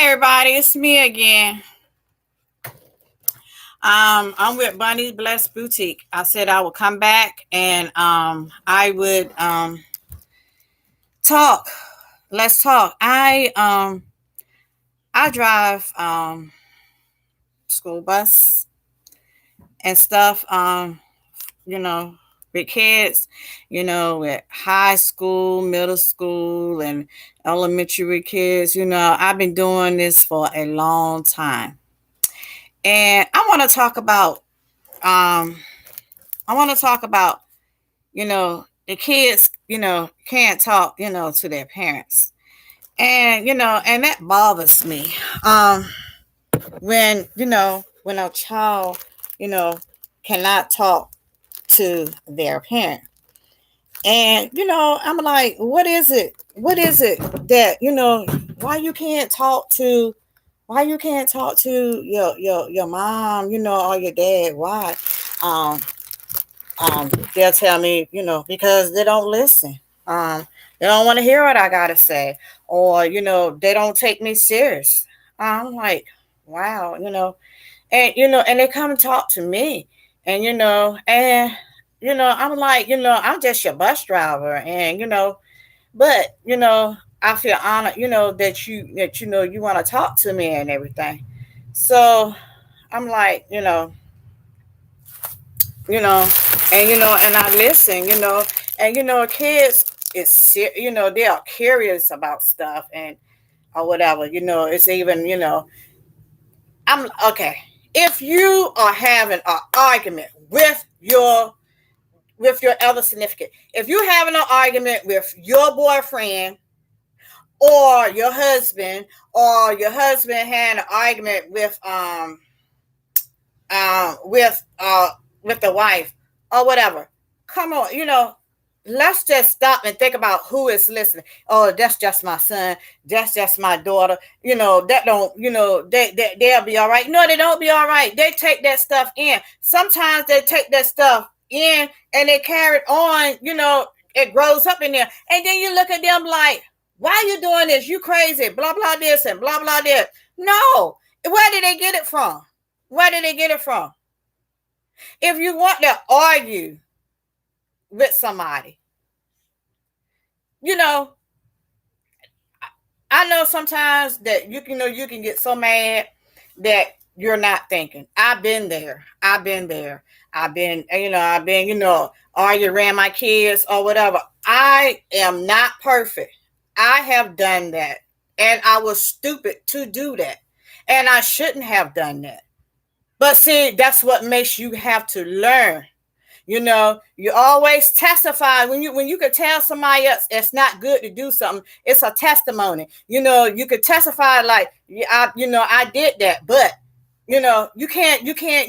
Hi everybody, it's me again. I'm with Bunny Blessed Boutique. I said I would come back and I would talk. Let's talk. I drive school bus and stuff. You know, with kids, with high school, middle school, and elementary kids. I've been doing this for a long time, and um I want to talk about, the kids, can't talk, to their parents. And that bothers me. When a child, you know, cannot talk to their parent. And, I'm like, what is it? What is it that, why you can't talk to your mom, or your dad? Why? Um, they'll tell me, because they don't listen. They don't want to hear what I gotta say, or they don't take me serious. I'm like, wow, and they come and talk to me, and I'm like, I'm just your bus driver, and but I feel honored, that you want to talk to me and everything. So I'm like, you know, and I listen, and kids they are curious about stuff and or whatever, it's even, I'm okay. If you are having an argument with your other significant, if you're having an argument with your boyfriend or your husband, or your husband had an argument with the wife or whatever. Come on, let's just stop and think about who is listening. Oh, that's just my son. That's just my daughter. That don't, they'll be all right. No, they don't be all right. They take that stuff in. Sometimes they take that stuff in and they carry it on, it grows up in there. And then you look at them like, why are you doing this? You crazy, blah, blah, this and blah, blah, this. No. Where did they get it from? Where did they get it from? If you want to argue with somebody, you know, I know sometimes that you can get so mad that you're not thinking. I've been there. Or you ran my kids or whatever. I am not perfect. I have done that. And I was stupid to do that. And I shouldn't have done that. But see, that's what makes you have to learn. You always testify when you could tell somebody else it's not good to do something. It's a testimony. You could testify like, I did that, but you can't do that.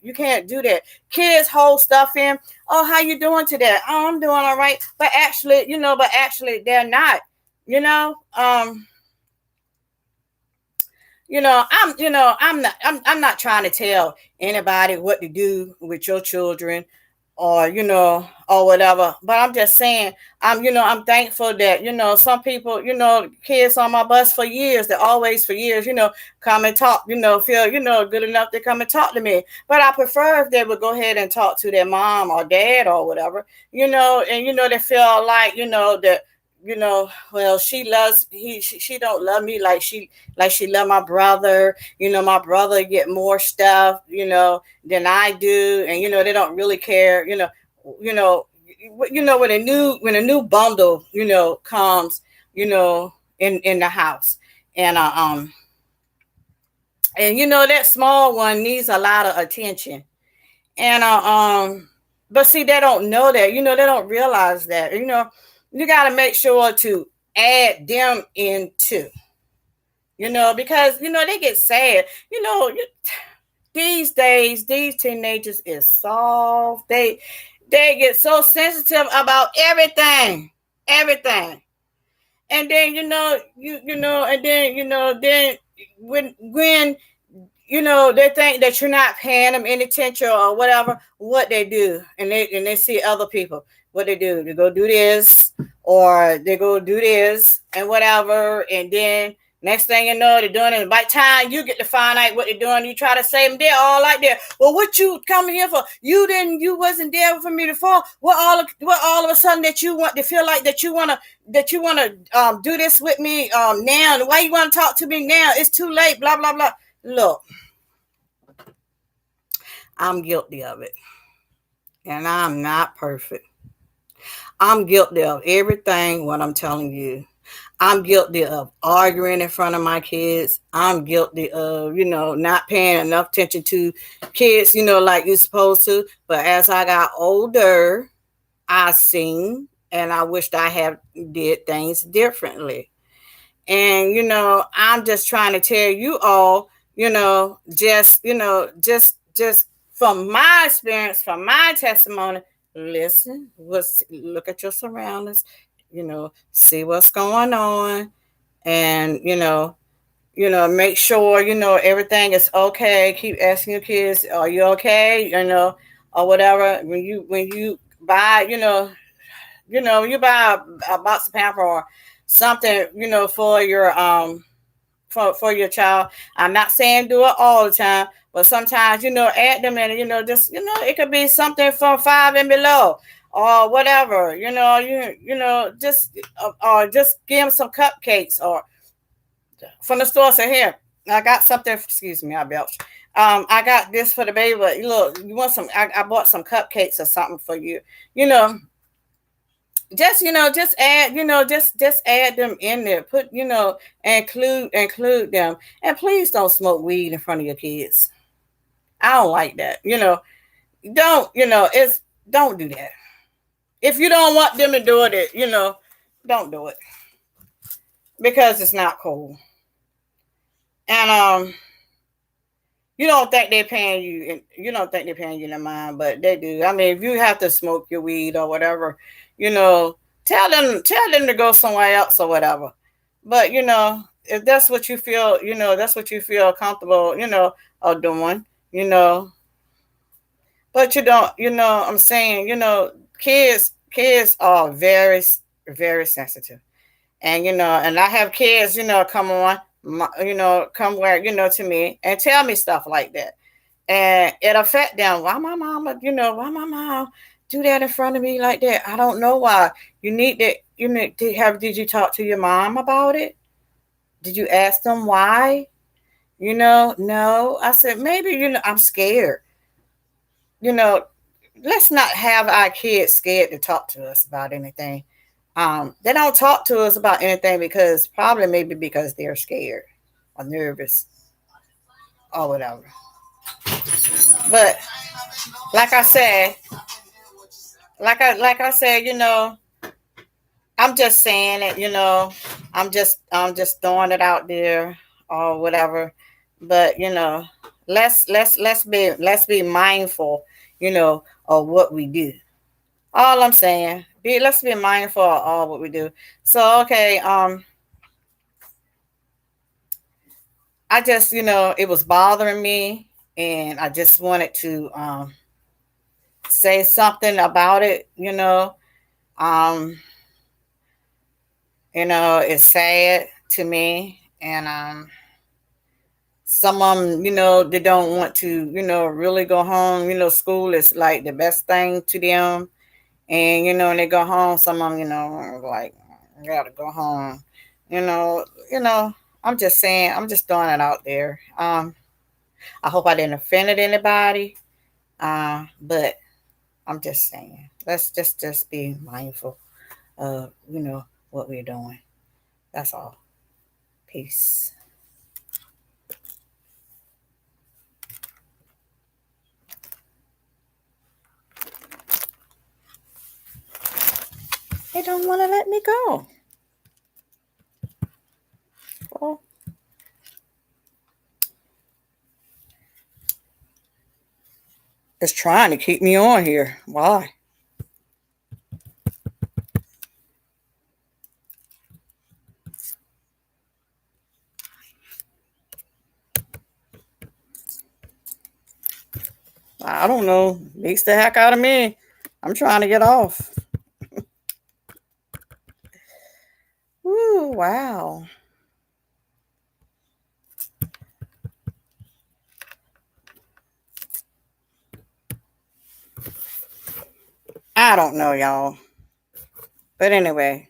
You can't do that. Kids hold stuff in. Oh, how you doing today? Oh, I'm doing all right. But actually they're not. You know, um, I'm not trying to tell anybody what to do with your children or or whatever, but I'm just saying I'm thankful that some people, kids on my bus for years, that always for years, come and talk, feel good enough to come and talk to me. But I prefer if they would go ahead and talk to their mom or dad or whatever, and they feel like that, well, she don't love me like she love my brother. My brother get more stuff, than I do, and they don't really care. You know, when a new bundle, comes, in the house, and that small one needs a lot of attention, and but see, they don't know that, they don't realize that, you got to make sure to add them into, because they get sad. These days these teenagers is soft. They get so sensitive about everything. And then and then then when they think that you're not paying them any attention or whatever, what they do, and they see other people, what they do, they go do this or they go do this and whatever, and then Next thing you know, they're doing it. By the time you get to find out what they're doing, you try to save them. They're all like that. Well, what you coming here for? You wasn't there for me before. What all of a sudden that you want to feel like that you wanna do this with me now? Why you want to talk to me now? It's too late. Blah blah blah. Look, I'm guilty of it, and I'm not perfect. I'm guilty of everything. What I'm telling you. I'm guilty of arguing in front of my kids. I'm guilty of, not paying enough attention to kids, like you're supposed to. But as I got older, I seen and I wished I had did things differently. And, I'm just trying to tell you all, just from my experience, from my testimony, listen, look at your surroundings, see what's going on, and make sure everything is okay. Keep asking your kids, are you okay, or whatever. When you buy, you buy a box of pamper or something, for your child. I'm not saying do it all the time, but sometimes, add them in, just, it could be something from 5 and below or whatever, just, or just give them some cupcakes or from the store. Say, here, I got something, excuse me, I belched. I got this for the baby, but look, you want some, I bought some cupcakes or something for you, you know, just add, just add them in there. Put, include them. And please don't smoke weed in front of your kids. I don't like that. Don't, it's don't do that. If you don't want them to do it, don't do it. Because it's not cool. And you don't think they're paying you, you don't think they're paying you no mind, but they do. I mean, if you have to smoke your weed or whatever, tell them to go somewhere else or whatever. But if that's what you feel, that's what you feel comfortable, or doing, you know. But you don't, I'm saying, kids are very, very sensitive. And and I have kids, come on, come where, to me and tell me stuff like that, and it affect them. Why my mom do that in front of me like that? I don't know why. Did you talk to your mom about it? Did you ask them why? No. I said, maybe, I'm scared. you know let's not have our kids scared to talk to us about anything. They don't talk to us about anything because probably maybe because they're scared or nervous or whatever. But like I said, like I said, I'm just saying it. I'm just throwing it out there or whatever. But let's be mindful, of what we do. All I'm saying, let's be mindful of all what we do. So okay, I just it was bothering me, and I just wanted to say something about it. Um, it's sad to me, and some of them, they don't want to, really go home. School is like the best thing to them, and when they go home, some of them, like, I gotta go home. You know, you know. I'm just saying. I'm just throwing it out there. I hope I didn't offend anybody. But I'm just saying. Let's just be mindful of what we're doing. That's all. Peace. They don't want to let me go. Well, it's trying to keep me on here. Why? I don't know. Beats the heck out of me. I'm trying to get off. Ooh, wow. I don't know, y'all. But anyway.